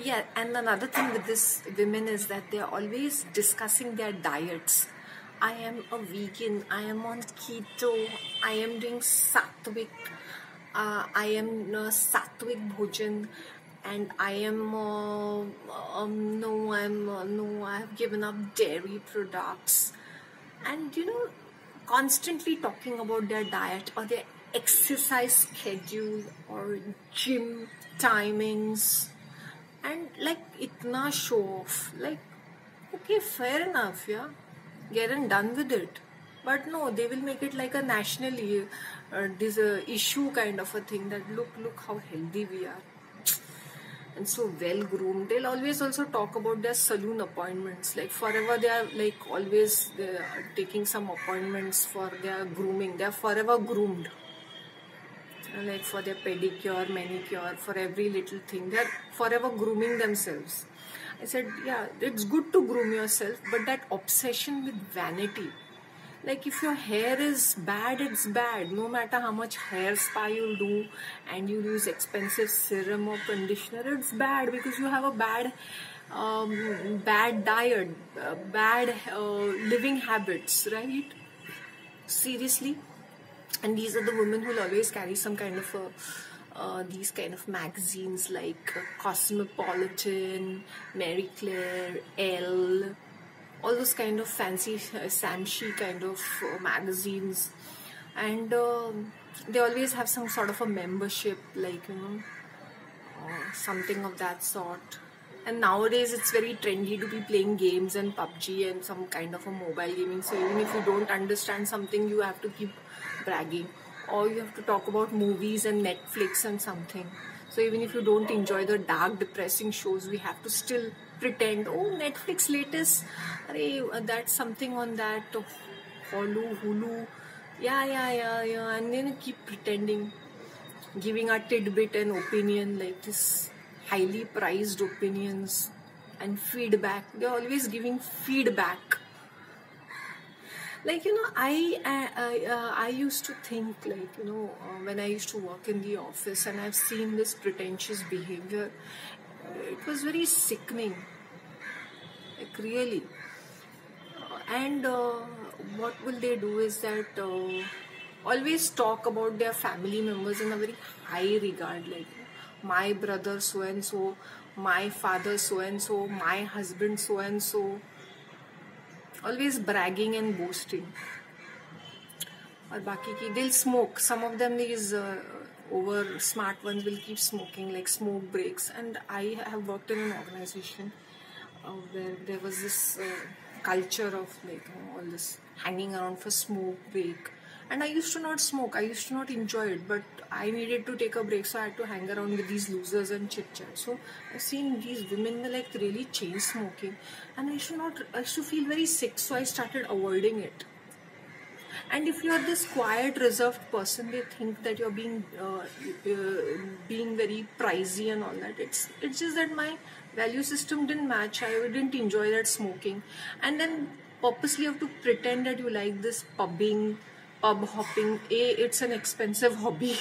Yeah, and another thing with this women is that they're always discussing their diets. I am a vegan, I am on keto, I am doing sattvic, I am sattvic bhojan, and I am no, I have given up dairy products, and constantly talking about their diet or their exercise schedule or gym timings, and like itna show off. Like, okay, fair enough, yeah, get and done with it. But no, they will make it like a national issue kind of a thing, that look how healthy we are and so well groomed. They'll always also talk about their saloon appointments. Like forever they are like always they are taking some appointments for their grooming. They are forever groomed, like for their pedicure, manicure, for every little thing. They're forever grooming themselves. I said, yeah, it's good to groom yourself, but that obsession with vanity. Like if your hair is bad, it's bad. No matter how much hair spa you do and you use expensive serum or conditioner, it's bad because you have a bad diet, bad living habits, right? Seriously. And these are the women who will always carry some kind of these kind of magazines like Cosmopolitan, Marie Claire, Elle, all those kind of fancy Samshi kind of magazines. And they always have some sort of a membership, like, something of that sort. And nowadays it's very trendy to be playing games and PUBG and some kind of a mobile gaming. So even if you don't understand something, you have to keep bragging, or you have to talk about movies and Netflix and something. So even if you don't enjoy the dark, depressing shows, we have to still pretend, oh, Netflix latest, that's something on that, Hulu, yeah, and then keep pretending, giving a tidbit and opinion, like this highly prized opinions and feedback. They're always giving feedback. Like, I used to think, like, when I used to work in the office and I've seen this pretentious behavior, it was very sickening, like really. And what will they do is that always talk about their family members in a very high regard, like my brother so and so, my father so and so, my husband so and so. Always bragging and boasting. Or baki ki, they'll smoke. Some of them, these over smart ones, will keep smoking, like smoke breaks. And I have worked in an organization where there was this culture of like all this hanging around for smoke break. And I used to not smoke. I used to not enjoy it, but I needed to take a break, so I had to hang around with these losers and chit chat. So I've seen these women like really chain smoking, and I used to feel very sick. So I started avoiding it. And if you are this quiet, reserved person, they think that you're being very pricey and all that. It's just that my value system didn't match. I didn't enjoy that smoking, and then purposely you have to pretend that you like this pub hopping. It's an expensive hobby.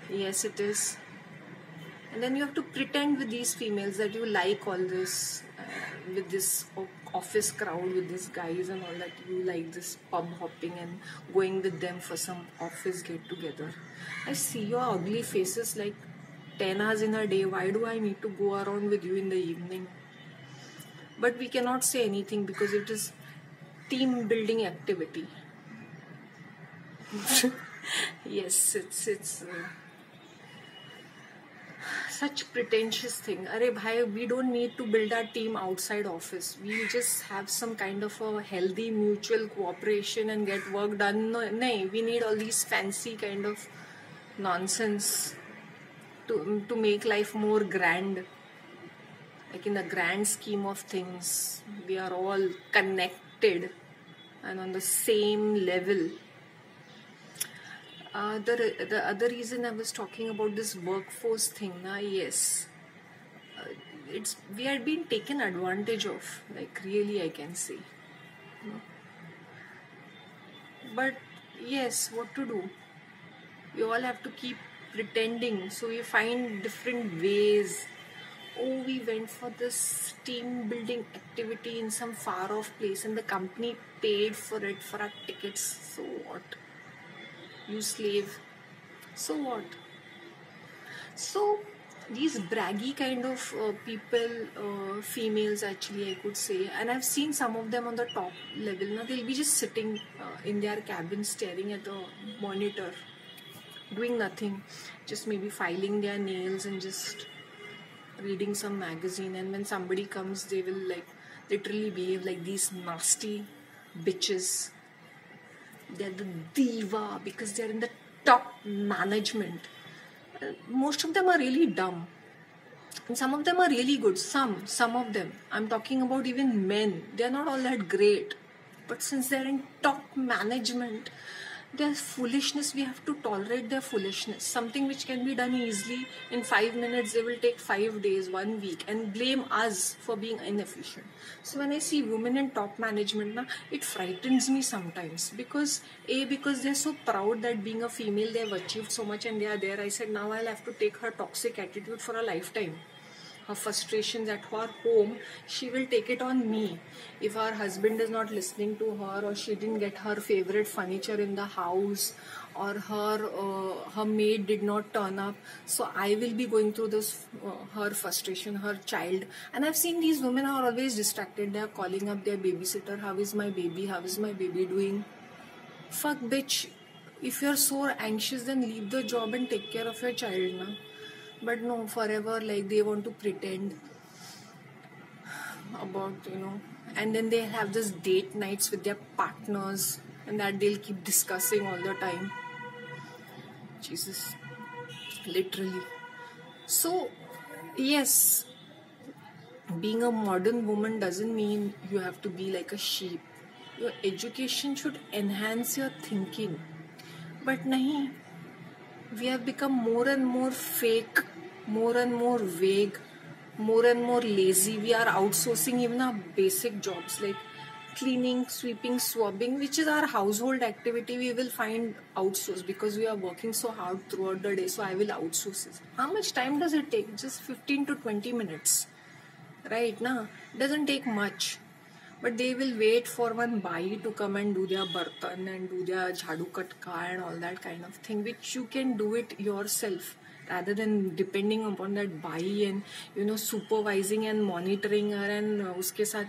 Yes, it is. And then you have to pretend with these females that you like all this, with this office crowd, with these guys and all that. You like this pub hopping and going with them for some office get together. I see your ugly faces like 10 hours in a day. Why do I need to go around with you in the evening? But we cannot say anything because it is team building activity. Yes, it's such pretentious thing. Arey bhai, we don't need to build our team outside office. We just have some kind of a healthy mutual cooperation and get work done. No, we need all these fancy kind of nonsense to make life more grand. Like in the grand scheme of things, we are all connected and on the same level. The other reason I was talking about this workforce thing, yes, we are being taken advantage of, like really I can say. But yes, what to do? We all have to keep pretending, so we find different ways oh, we went for this team building activity in some far off place and the company paid for it, for our tickets. So what? You slave. So what? So these braggy kind of people, females actually I could say, and I've seen some of them on the top level. Now they'll be just sitting in their cabin staring at the monitor, doing nothing, just maybe filing their nails and just reading some magazine. And when somebody comes, they will like literally behave like these nasty bitches. They're the diva because they're in the top management. Most of them are really dumb, and some of them are really good. Some of them, I'm talking about even men, they're not all that great, but since they're in top management, their foolishness, we have to tolerate their foolishness. Something which can be done easily in 5 minutes, they will take 5 days, 1 week, and blame us for being inefficient. So when I see women in top management now, it frightens me sometimes, because they're so proud that being a female they have achieved so much and they are there. I said, now I'll have to take her toxic attitude for a lifetime. Her frustrations at her home, she will take it on me. If her husband is not listening to her, or she didn't get her favorite furniture in the house, or her maid did not turn up, so I will be going through this, her frustration, her child. And I've seen these women are always distracted. They are calling up their babysitter, how is my baby doing? Fuck bitch, if you're so anxious, then leave the job and take care of your child now. But no, forever like they want to pretend about, and then they have this date nights with their partners, and that they'll keep discussing all the time. Jesus, literally. So yes, being a modern woman doesn't mean you have to be like a sheep. Your education should enhance your thinking, but nahi, we have become more and more fake, more and more vague, more and more lazy. We are outsourcing even our basic jobs like cleaning, sweeping, swabbing, which is our household activity. We will find outsource because we are working so hard throughout the day. So I will outsource it. How much time does it take? Just 15 to 20 minutes, right? Nah, doesn't take much. But they will wait for one bai to come and do their bartan and do their jhadu katka and all that kind of thing, which you can do it yourself rather than depending upon that bai and supervising and monitoring her and उसके साथ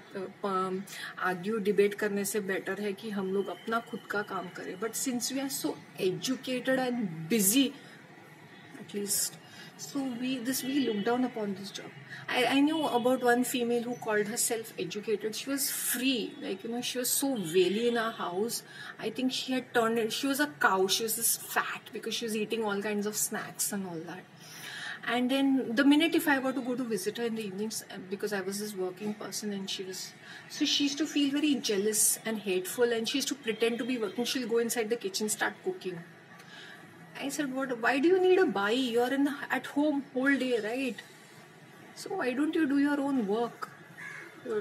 argue debate करने से better है कि हम लोग अपना खुद का काम करें. But since we are so educated and busy, at least, so we look down upon this job. I knew about one female who called herself educated. She was free, like she was so whaley in her house. I think she had turned it. She was a cow. She was this fat because she was eating all kinds of snacks and all that. And then the minute if I were to go to visit her in the evenings, because I was this working person and she used to feel very jealous and hateful, and she used to pretend to be working. She'll go inside the kitchen, start cooking. I said, what? Why do you need a bai? You're at home whole day, right? So why don't you do your own work?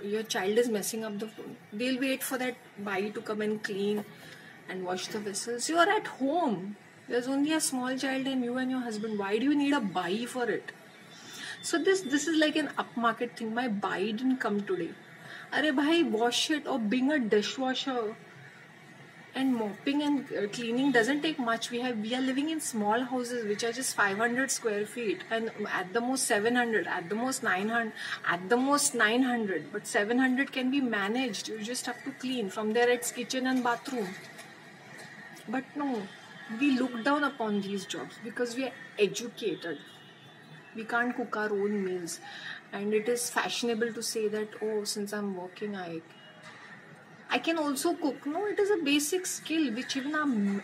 Your child is messing up the food. They'll wait for that bai to come and clean and wash the vessels. You are at home. There's only a small child and you and your husband. Why do you need a bai for it? So this is like an upmarket thing. My bai didn't come today. Arey bhai, wash it, or being a dishwasher. And mopping and cleaning doesn't take much. We are living in small houses which are just 500 square feet, and at the most 700, at the most 900, at the most 900. But 700 can be managed. You just have to clean. From there it's kitchen and bathroom. But no, we look down upon these jobs because we are educated. We can't cook our own meals, and it is fashionable to say that, oh, since I'm working, I can also cook. No, it is a basic skill which even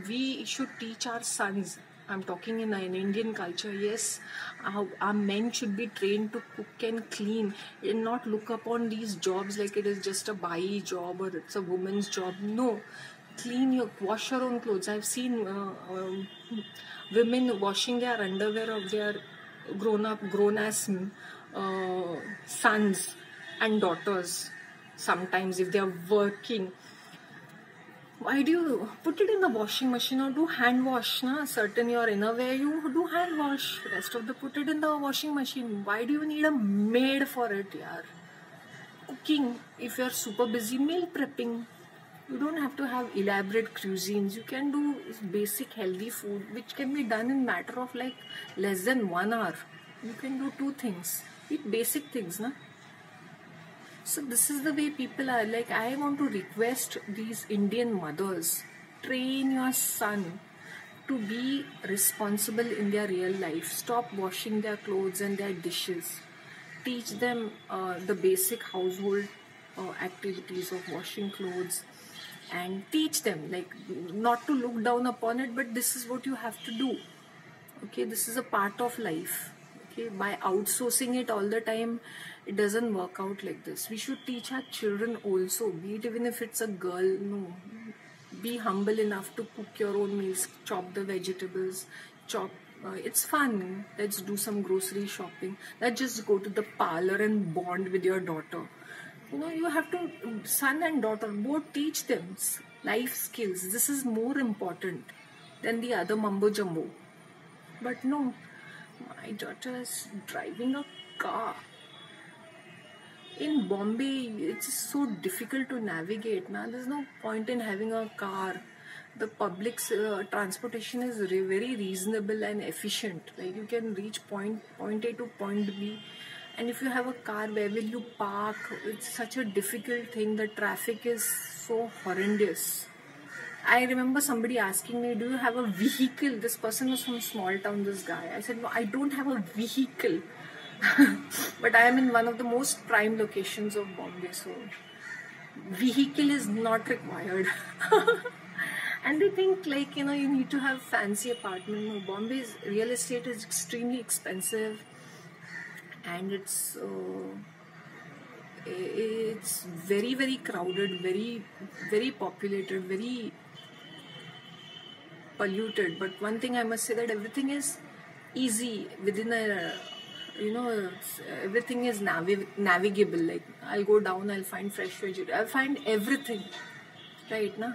we should teach our sons. I'm talking in an Indian culture. Yes, our men should be trained to cook and clean and not look upon these jobs like it is just a bai job or it's a woman's job. No, wash your own clothes. I've seen women washing their underwear of their grown-ass sons and daughters. Sometimes if they are working, Why do you put it in the washing machine or do hand wash? Na? Certain your innerwear you do hand wash. Rest of the put it in the washing machine. Why do you need a maid for it, yaar? Cooking, if you're super busy, meal prepping. You don't have to have elaborate cuisines. You can do basic healthy food, which can be done in matter of like less than 1 hour. You can do 2 things. Eat basic things, na? So this is the way people are. Like, I want to request these Indian mothers, train your son to be responsible in their real life. Stop washing their clothes and their dishes. Teach them the basic household activities of washing clothes, and teach them, like, not to look down upon it, but this is what you have to do. Okay, this is a part of life. Okay, by outsourcing it all the time, it doesn't work out like this. We should teach our children also, be it even if it's a girl. No, be humble enough to cook your own meals, chop the vegetables, chop. It's fun. Let's do some grocery shopping. Let's just go to the parlor and bond with your daughter. You know, you have to, son and daughter, both teach them life skills. This is more important than the other mumbo jumbo. But no, my daughter is driving a car. In Bombay, it's so difficult to navigate. Now, there's no point in having a car. The public transportation is very reasonable and efficient. Like, you can reach point A to point B. And if you have a car, where will you park? It's such a difficult thing. The traffic is so horrendous. I remember somebody asking me, do you have a vehicle? This person was from small town, this guy. I said, no, I don't have a vehicle. But I am in one of the most prime locations of Bombay, so vehicle is not required. And they think, like, you know, you need to have fancy apartment. No, Bombay's real estate is extremely expensive, and it's very crowded, very populated, very polluted. But one thing I must say, that everything is easy within a, you know, everything is navigable. Like, I'll go down, I'll find fresh vegetables, I'll find everything, right? Na?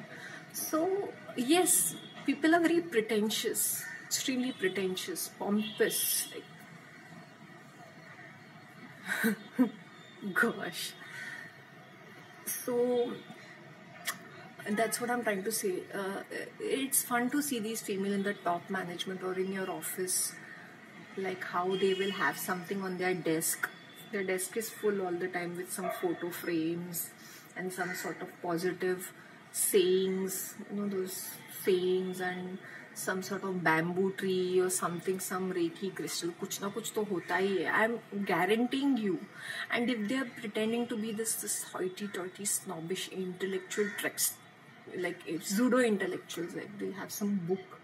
So yes, people are very pretentious, extremely pretentious, pompous, like, gosh. So that's what I'm trying to say. It's fun to see these female in the top management or in your office, like how they will have something on their desk. Their desk is full all the time with some photo frames and some sort of positive sayings, you know, those sayings, and some sort of bamboo tree or something, some reiki crystal. Kuch na kuch to hota hi hai. I'm guaranteeing you. And if they are pretending to be this hoity-toity, snobbish intellectual tricks, like pseudo intellectuals, like they have some book.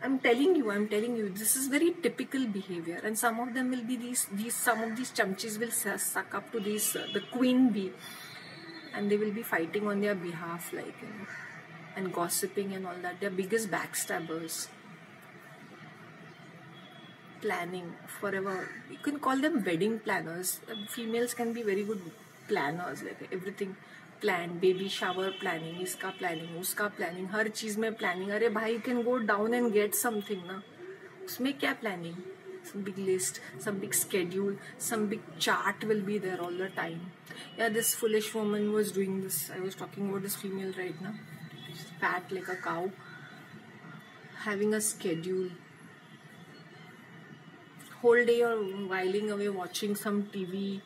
I'm telling you, this is very typical behavior, and some of them will be some of these chamchis will suck up to the queen bee, and they will be fighting on their behalf, like, you know, and gossiping and all that. They're biggest backstabbers. Planning forever. You can call them wedding planners. Females can be very good planners, like everything. Plan, baby shower planning, iska planning, uska planning, हर चीज में planning. अरे भाई, you can go down and get something ना. उसमें क्या planning? Some big list, some big schedule, some big chart will be there all the time. Yeah, this foolish woman was doing this. I was talking about this female right now. She's fat like a cow, having a schedule. Whole day you're whiling away watching some TV,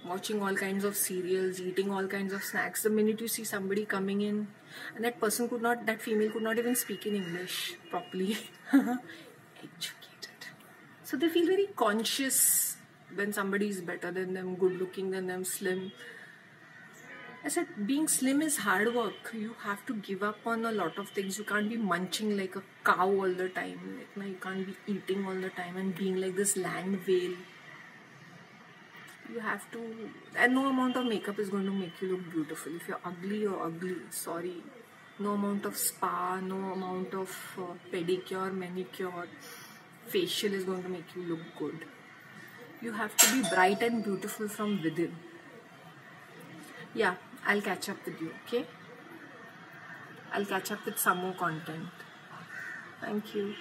watching all kinds of serials, eating all kinds of snacks. The minute you see somebody coming in, and that female could not even speak in English properly. Educated. So they feel very conscious when somebody is better than them, good looking than them, slim. I said, being slim is hard work. You have to give up on a lot of things. You can't be munching like a cow all the time. Like, no, you can't be eating all the time and being like this land whale. You have to, and no amount of makeup is going to make you look beautiful. If you're ugly, you're ugly. Sorry. No amount of spa, no amount of pedicure, manicure, facial is going to make you look good. You have to be bright and beautiful from within. Yeah, I'll catch up with you, okay? I'll catch up with some more content. Thank you.